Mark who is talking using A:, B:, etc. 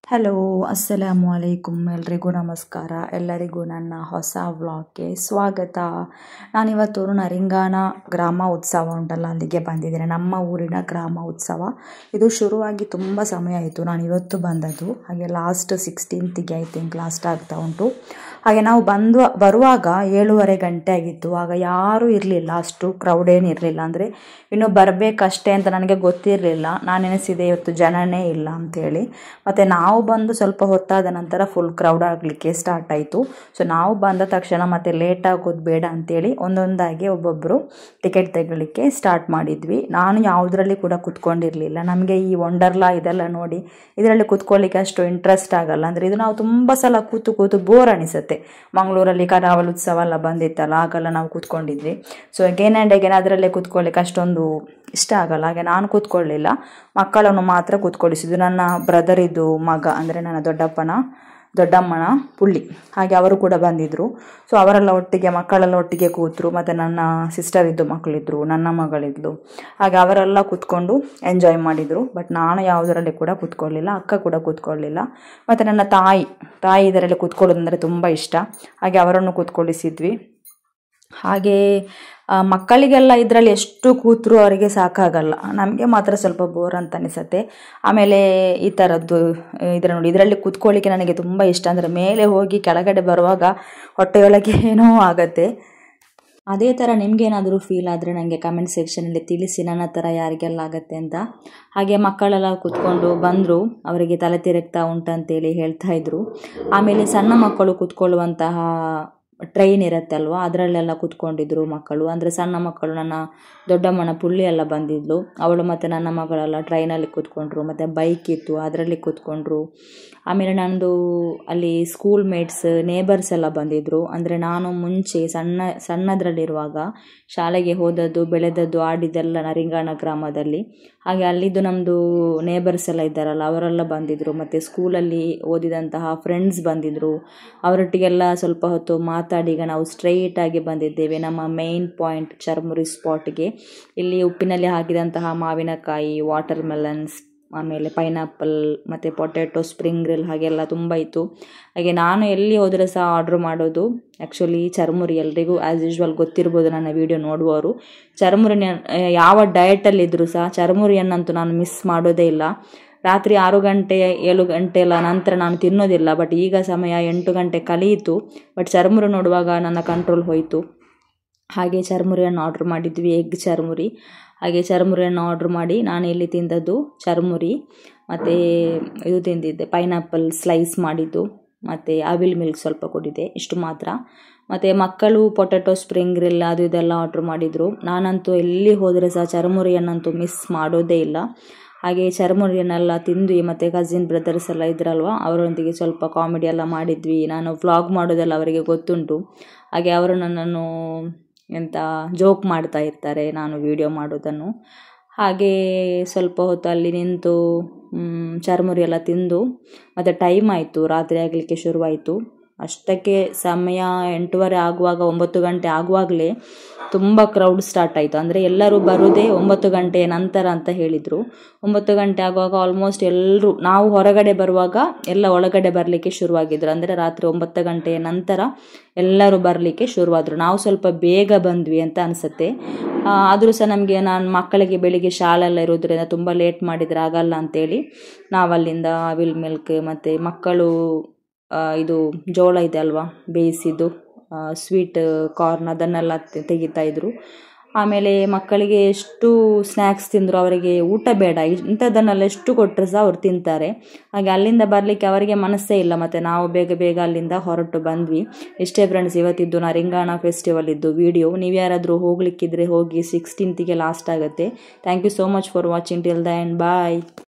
A: Hello ಅಸ್ಸಲಾಮು ಅಲೈಕುಮ್, ಎಲ್ರಿಗೂ ನಮಸ್ಕಾರ. ಎಲ್ಲರಿಗೂ ನನ್ನ ಹೊಸ ವ್ಲಾಗ್ಗೆ ಸ್ವಾಗತ. ನಾನಿವತ್ತು ನರಿಂಗಾನ ಗ್ರಾಮ ಉತ್ಸವ ಉಂಟಲ್ಲ, ಅಲ್ಲಿಗೆ ಬಂದಿದ್ದೇನೆ. ನಮ್ಮ ಊರಿನ ಗ್ರಾಮ ಉತ್ಸವ ಇದು ಶುರುವಾಗಿ ತುಂಬ ಸಮಯ ಆಯಿತು. ನಾನು ಇವತ್ತು ಬಂದದ್ದು, ಹಾಗೆ last 16th I think last ಆಗ್ತಾ ಉಂಟು. ಹಾಗೆ ನಾವು ಬರುವಾಗ 7:30 ಗಂಟೆ ಆಗಿತ್ತು. ಆಗ ಯಾರೂ ಇರಲಿಲ್ಲ, ಅಷ್ಟು ಕ್ರೌಡ್ ಏನಿರಲಿಲ್ಲ. ಅಂದರೆ ಇನ್ನೂ ಬರಬೇಕಷ್ಟೇ ಅಂತ ನನಗೆ ಗೊತ್ತಿರಲಿಲ್ಲ. ನಾನು ಎನಿಸಿದೆ ಇವತ್ತು ಜನನೇ ಇಲ್ಲ ಅಂಥೇಳಿ. ಮತ್ತು ನಾವು ಬಂದು ಸ್ವಲ್ಪ ಹೊತ್ತಾದ ನಂತರ ಫುಲ್ ಕ್ರೌಡ್ ಆಗಲಿಕ್ಕೆ ಸ್ಟಾರ್ಟ್ ಆಯಿತು. ಸೊ ನಾವು ಬಂದ ತಕ್ಷಣ ಮತ್ತೆ ಲೇಟ್ ಆಗೋದು ಬೇಡ ಅಂಥೇಳಿ ಒಂದೊಂದಾಗಿ ಒಬ್ಬೊಬ್ಬರು ಟಿಕೆಟ್ ತೆಗಲಿಕ್ಕೆ ಸ್ಟಾರ್ಟ್ ಮಾಡಿದ್ವಿ. ನಾನು ಯಾವುದರಲ್ಲಿ ಕೂಡ ಕೂತ್ಕೊಂಡಿರಲಿಲ್ಲ. ನಮಗೆ ಈ ವಂಡರ್ಲಾ ಇದೆಲ್ಲ ನೋಡಿ ಇದರಲ್ಲಿ ಕೂತ್ಕೊಳ್ಳಿಕ್ಕೆ ಅಷ್ಟು ಇಂಟ್ರೆಸ್ಟ್ ಆಗಲ್ಲ. ಅಂದರೆ ಇದು ನಾವು ತುಂಬ ಸಲ ಕೂತು ಬೋರ್ ಅನಿಸುತ್ತೆ. ಮಂಗಳೂರಲ್ಲಿ ಕರಾವಳಿ ಉತ್ಸವ ಎಲ್ಲ ಬಂದಿತ್ತಲ್ಲ, ಆಗೆಲ್ಲ ನಾವು ಕೂತ್ಕೊಂಡಿದ್ವಿ. ಸೊ ಅಗೇನ್ ಆ್ಯಂಡ್ ಅಗೇನ್ ಅದರಲ್ಲೇ ಕೂತ್ಕೊಳ್ಳಿಕ್ಕೆ ಅಷ್ಟೊಂದು ಇಷ್ಟ ಆಗಲ್ಲ. ಹಾಗೆ ನಾನು ಕೂತ್ಕೊಳ್ಳಿಲ್ಲ, ಮಕ್ಕಳನ್ನು ಮಾತ್ರ ಕೂತ್ಕೊಳ್ಳಿಸಿದ್ದು. ನನ್ನ ಬ್ರದರಿದ್ದು ಮಗ, ಅಂದರೆ ನನ್ನ ದೊಡ್ಡಮ್ಮನ ಪುಳ್ಳಿ, ಹಾಗೆ ಅವರು ಕೂಡ ಬಂದಿದ್ದರು. ಸೊ ಅವರೆಲ್ಲ ಒಟ್ಟಿಗೆ, ಮಕ್ಕಳೆಲ್ಲ ಒಟ್ಟಿಗೆ ಕೂತರು. ಮತ್ತು ನನ್ನ ಸಿಸ್ಟರ್ ಇದ್ದು ಮಕ್ಕಳಿದ್ರು, ನನ್ನ ಮಗಳಿದ್ಲು. ಹಾಗೆ ಅವರೆಲ್ಲ ಕೂತ್ಕೊಂಡು ಎಂಜಾಯ್ ಮಾಡಿದರು. ಬಟ್ ನಾನು ಯಾವುದರಲ್ಲಿ ಕೂಡ ಕೂತ್ಕೊಳ್ಳಿಲ್ಲ, ಅಕ್ಕ ಕೂಡ ಕೂತ್ಕೊಳ್ಳಿಲ್ಲ. ಮತ್ತು ನನ್ನ ತಾಯಿ ಇದರಲ್ಲಿ ಕೂತ್ಕೊಳ್ಳೋದಂದರೆ ತುಂಬ ಇಷ್ಟ. ಹಾಗೆ ಅವರನ್ನು ಕೂತ್ಕೊಳ್ಳಿಸಿದ್ವಿ. ಹಾಗೆ ಮಕ್ಕಳಿಗೆಲ್ಲ ಇದರಲ್ಲಿ ಎಷ್ಟು ಕೂತರೂ ಅವರಿಗೆ ಸಾಕಾಗಲ್ಲ. ನಮಗೆ ಮಾತ್ರ ಸ್ವಲ್ಪ ಬೋರ್ ಅಂತ ಅನಿಸುತ್ತೆ. ಆಮೇಲೆ ಈ ಥರದ್ದು ಇದರಲ್ಲಿ ಕೂತ್ಕೊಳ್ಳಿಕ್ಕೆ ನನಗೆ ತುಂಬ ಇಷ್ಟ. ಅಂದರೆ ಮೇಲೆ ಹೋಗಿ ಕೆಳಗಡೆ ಬರುವಾಗ ಹೊಟ್ಟೆಯೊಳಗೆ ಏನೋ ಆಗುತ್ತೆ. ಅದೇ ಥರ ನಿಮಗೇನಾದರೂ ಫೀಲ್ ಆದರೆ ನನಗೆ ಕಮೆಂಟ್ ಸೆಕ್ಷನಲ್ಲಿ ತಿಳಿಸಿ, ನನ್ನ ಥರ ಯಾರಿಗೆಲ್ಲ ಆಗುತ್ತೆ ಅಂತ. ಹಾಗೆ ಮಕ್ಕಳೆಲ್ಲ ಕೂತ್ಕೊಂಡು ಬಂದರು, ಅವರಿಗೆ ತಲೆ ತಿರುಗ್ತಾ ಉಂಟಂತೇಳಿ ಹೇಳ್ತಾ ಇದ್ರು. ಆಮೇಲೆ ಸಣ್ಣ ಮಕ್ಕಳು ಕೂತ್ಕೊಳ್ಳುವಂತಹ ಟ್ರೈನ್ ಇರುತ್ತೆ ಅಲ್ವಾ, ಅದರಲ್ಲೆಲ್ಲ ಕೂತ್ಕೊಂಡಿದ್ರು ಮಕ್ಕಳು. ಅಂದರೆ ಸಣ್ಣ ಮಕ್ಕಳು, ನನ್ನ ದೊಡ್ಡಮ್ಮನ ಪುಳ್ಳಿ ಎಲ್ಲ ಬಂದಿದ್ಲು, ಅವಳು ಮತ್ತು ನನ್ನ ಮಗಳೆಲ್ಲ ಟ್ರೈನಲ್ಲಿ ಕೂತ್ಕೊಂಡ್ರು. ಮತ್ತು ಬೈಕ್ ಇತ್ತು, ಅದರಲ್ಲಿ ಕೂತ್ಕೊಂಡ್ರು. ಆಮೇಲೆ ನನ್ನದು ಅಲ್ಲಿ ಸ್ಕೂಲ್ ಮೇಟ್ಸ್, ನೇಬರ್ಸ್ ಎಲ್ಲ ಬಂದಿದ್ದರು. ಅಂದರೆ ನಾನು ಮುಂಚೆ ಸಣ್ಣದರಲ್ಲಿರುವಾಗ ಶಾಲೆಗೆ ಹೋದದ್ದು, ಬೆಳೆದದ್ದು, ಆಡಿದ್ದೆಲ್ಲ ನರಿಂಗಾಣ ಗ್ರಾಮದಲ್ಲಿ. ಹಾಗೆ ಅಲ್ಲಿದ್ದು ನಮ್ಮದು ನೇಬರ್ಸ್ ಎಲ್ಲ ಇದ್ದಾರಲ್ಲ, ಅವರೆಲ್ಲ ಬಂದಿದ್ದರು. ಮತ್ತು ಸ್ಕೂಲಲ್ಲಿ ಓದಿದಂತಹ ಫ್ರೆಂಡ್ಸ್ ಬಂದಿದ್ದರು. ಅವರೊಟ್ಟಿಗೆಲ್ಲ ಸ್ವಲ್ಪ ಹೊತ್ತು ಮಾತಾಡಿ ಈಗ ನಾವು ಸ್ಟ್ರೈಟಾಗಿ ಬಂದಿದ್ದೇವೆ ನಮ್ಮ ಮೇನ್ ಪಾಯಿಂಟ್ ಚರ್ಮುರಿ ಸ್ಪಾಟ್ಗೆ. ಇಲ್ಲಿ ಉಪ್ಪಿನಲ್ಲಿ ಹಾಕಿದಂತಹ ಮಾವಿನಕಾಯಿ, ವಾಟರ್ ಮೆಲನ್ಸ್, ಆಮೇಲೆ ಪೈನಾಪಲ್ ಮತ್ತು ಪೊಟ್ಯಾಟೊ, ಸ್ಪ್ರಿಂಗ್ ರೋಲ್ ಹಾಗೆಲ್ಲ ತುಂಬ ಇತ್ತು. ಹಾಗೆ ನಾನು ಎಲ್ಲಿ ಹೋದರೆ ಸಹ ಆರ್ಡ್ರ್ ಮಾಡೋದು ಆ್ಯಕ್ಚುಲಿ ಚರ್ಮುರಿ. ಎಲ್ರಿಗೂ ಆ್ಯಸ್ ಯೂಶ್ವಲ್ ಗೊತ್ತಿರ್ಬೋದು, ನನ್ನ ವೀಡಿಯೋ ನೋಡುವವರು. ಚರ್ಮುರಿನ ಯಾವ ಡಯಟಲ್ಲಿದ್ದರೂ ಸಹ ಚರ್ಮುರಿಯನ್ನಂತೂ ನಾನು ಮಿಸ್ ಮಾಡೋದೇ ಇಲ್ಲ. ರಾತ್ರಿ 6 ಗಂಟೆ 7 ಗಂಟೆ ಎಲ್ಲ ನಂತರ ನಾನು ತಿನ್ನೋದಿಲ್ಲ. ಬಟ್ ಈಗ ಸಮಯ 8 ಗಂಟೆ ಕಳೆಯಿತು. ಬಟ್ ಚರ್ಮುರಿ ನೋಡುವಾಗ ನನ್ನ ಕಂಟ್ರೋಲ್ ಹೋಯಿತು. ಹಾಗೆ ಚರ್ಮುರಿಯನ್ನು ಆರ್ಡ್ರ್ ಮಾಡಿದ್ವಿ, ಎಗ್ ಚರ್ಮುರಿ. ಹಾಗೆ ಚರ್ಮುರಿಯನ್ನು ಆರ್ಡ್ರ್ ಮಾಡಿ ನಾನು ಇಲ್ಲಿ ತಿಂದದ್ದು ಚರ್ಮುರಿ, ಮತ್ತು ಇದು ತಿಂದಿದ್ದೆ ಪೈನಾಪಲ್ ಸ್ಲೈಸ್ ಮಾಡಿದ್ದು, ಮತ್ತು ಆವಿಲ್ ಮಿಲ್ಕ್ ಸ್ವಲ್ಪ ಕೊಟ್ಟಿದ್ದೆ, ಇಷ್ಟು ಮಾತ್ರ. ಮತ್ತು ಮಕ್ಕಳು ಪೊಟ್ಯಾಟೊ, ಸ್ಪ್ರಿಂಗ್ ರೋಲ್ ಅದು ಇದೆಲ್ಲ ಆರ್ಡ್ರ್ ಮಾಡಿದರು. ನಾನಂತೂ ಎಲ್ಲಿ ಹೋದರೆ ಸಹ ಚರ್ಮುರಿಯನ್ನಂತೂ ಮಿಸ್ ಮಾಡೋದೇ ಇಲ್ಲ. ಹಾಗೆ ಚರ್ಮುರಿಯನ್ನೆಲ್ಲ ತಿಂದ್ವಿ. ಮತ್ತು ಕಸಿನ್ ಬ್ರದರ್ಸ್ ಎಲ್ಲ ಇದ್ರಲ್ವ, ಅವರೊಂದಿಗೆ ಸ್ವಲ್ಪ ಕಾಮಿಡಿ ಎಲ್ಲ ಮಾಡಿದ್ವಿ. ನಾನು ವ್ಲಾಗ್ ಮಾಡೋದೆಲ್ಲ ಅವರಿಗೆ ಗೊತ್ತುಂಟು. ಹಾಗೆ ಅವರು ನನ್ನನ್ನು ಜೋಕ್ ಮಾಡ್ತಾ ಇರ್ತಾರೆ ನಾನು ವಿಡಿಯೋ ಮಾಡೋದನ್ನು. ಹಾಗೆ ಸ್ವಲ್ಪ ಹೊತ್ತು ಅಲ್ಲಿ ನಿಂತು ಚರ್ಮುರಿ ಎಲ್ಲ ತಿಂದು, ಮತ್ತು ಟೈಮ್ ಆಯಿತು, ರಾತ್ರಿ ಆಗಲಿಕ್ಕೆ ಶುರುವಾಯಿತು. ಅಷ್ಟಕ್ಕೆ ಸಮಯ 8:30 ಆಗುವಾಗ, 9 ಗಂಟೆ ಆಗುವಾಗಲೇ ತುಂಬ ಕ್ರೌಡ್ ಸ್ಟಾರ್ಟ್ ಆಯಿತು. ಅಂದರೆ ಎಲ್ಲರೂ ಬರೋದೇ 9 ಗಂಟೆಯ ನಂತರ ಅಂತ ಹೇಳಿದರು. 9 ಗಂಟೆ ಆಗುವಾಗ ಆಲ್ಮೋಸ್ಟ್ ಎಲ್ಲರೂ, ನಾವು ಹೊರಗಡೆ ಬರುವಾಗ ಎಲ್ಲ ಒಳಗಡೆ ಬರಲಿಕ್ಕೆ ಶುರುವಾಗಿದ್ರು. ಅಂದರೆ ರಾತ್ರಿ 9 ಗಂಟೆಯ ನಂತರ ಎಲ್ಲರೂ ಬರಲಿಕ್ಕೆ ಶುರುವಾದರು. ನಾವು ಸ್ವಲ್ಪ ಬೇಗ ಬಂದ್ವಿ ಅಂತ ಅನಿಸುತ್ತೆ. ಆದರೂ ಸಹ ನಮಗೆ, ನಾನು ಮಕ್ಕಳಿಗೆ ಬೆಳಿಗ್ಗೆ ಶಾಲೆ ಎಲ್ಲ ಇರೋದ್ರಿಂದ ತುಂಬ ಲೇಟ್ ಮಾಡಿದರೆ ಆಗಲ್ಲ ಅಂಥೇಳಿ ನಾವಲ್ಲಿಂದ ಆವಿಲ್ ಮಿಲ್ಕ್, ಮತ್ತು ಮಕ್ಕಳು ಇದು ಜೋಳ ಇದೆ ಅಲ್ವಾ ಬೇಯಿಸಿದ್ದು, ಸ್ವೀಟ್ ಕಾರ್ನ್, ಅದನ್ನೆಲ್ಲ ತೆಗಿತಾ ಇದ್ರು. ಆಮೇಲೆ ಮಕ್ಕಳಿಗೆ ಎಷ್ಟು ಸ್ನ್ಯಾಕ್ಸ್ ತಿಂದರು, ಅವರಿಗೆ ಊಟ ಬೇಡ, ಇಂಥದ್ದನ್ನೆಲ್ಲ ಎಷ್ಟು ಕೊಟ್ಟರು ಸಹ ಅವ್ರು ತಿಂತಾರೆ. ಹಾಗೆ ಅಲ್ಲಿಂದ ಬರಲಿಕ್ಕೆ ಅವರಿಗೆ ಮನಸ್ಸೇ ಇಲ್ಲ. ಮತ್ತು ನಾವು ಬೇಗ ಅಲ್ಲಿಂದ ಹೊರಟು ಬಂದ್ವಿ. ಇಷ್ಟೇ ಫ್ರೆಂಡ್ಸ್, ಇವತ್ತಿದ್ದು ನರಿಂಗಾಣ ಫೆಸ್ಟಿವಲ್ ಇದ್ದು ವಿಡಿಯೋ. ನೀವು ಯಾರಾದರೂ ಹೋಗ್ಲಿಕ್ಕಿದ್ರೆ ಹೋಗಿ, 16th ಲಾಸ್ಟ್ ಆಗುತ್ತೆ. Thank you so much for watching till the end. Bye.